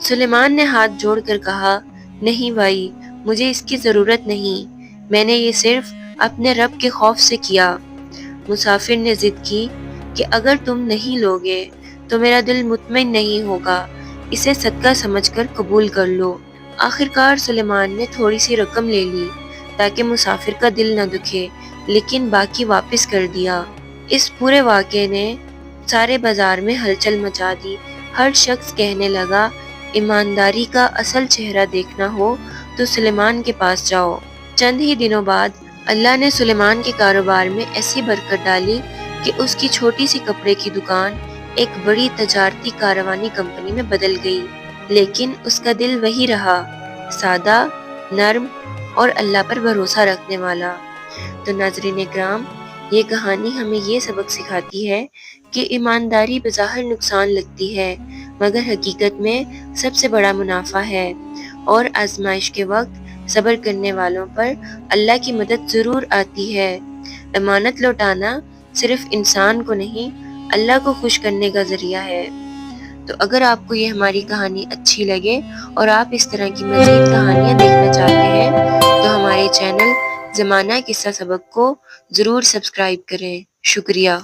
سلیمان نے ہاتھ جوڑ کر کہا، نہیں بھائی، مجھے اس کی ضرورت نہیں، میں نے یہ صرف اپنے رب کے خوف سے کیا۔ مسافر نے ضد کی کہ اگر تم نہیں لوگے تو میرا دل مطمئن نہیں ہوگا، اسے صدقہ سمجھ کر قبول کر لو۔ آخرکار سلیمان نے تھوڑی سی رقم لے لی تاکہ مسافر کا دل نہ دکھے، لیکن باقی واپس کر دیا۔ اس پورے واقعے نے سارے بازار میں ہلچل مچا دی۔ ہر شخص کہنے لگا، ایمانداری کا اصل چہرہ دیکھنا ہو تو سلیمان کے پاس جاؤ۔ چند ہی دنوں بعد اللہ نے سلیمان کے کاروبار میں ایسی برکت ڈالی کہ اس کی چھوٹی سی کپڑے کی دکان ایک بڑی تجارتی کاروانی کمپنی میں بدل گئی، لیکن اس کا دل وہی رہا، سادہ، نرم اور اللہ پر بھروسہ رکھنے والا۔ تو ناظرین اکرام، یہ کہانی ہمیں یہ سبق سکھاتی ہے کہ ایمانداری بظاہر نقصان لگتی ہے، مگر حقیقت میں سب سے بڑا منافع ہے، اور آزمائش کے وقت صبر کرنے والوں پر اللہ کی مدد ضرور آتی ہے۔ امانت لوٹانا صرف انسان کو نہیں، اللہ کو خوش کرنے کا ذریعہ ہے۔ تو اگر آپ کو یہ ہماری کہانی اچھی لگے اور آپ اس طرح کی مزید کہانیاں دیکھنا چاہتے ہیں تو ہمارے چینل زمانہ قصہ سبق کو ضرور سبسکرائب کریں۔ شکریہ۔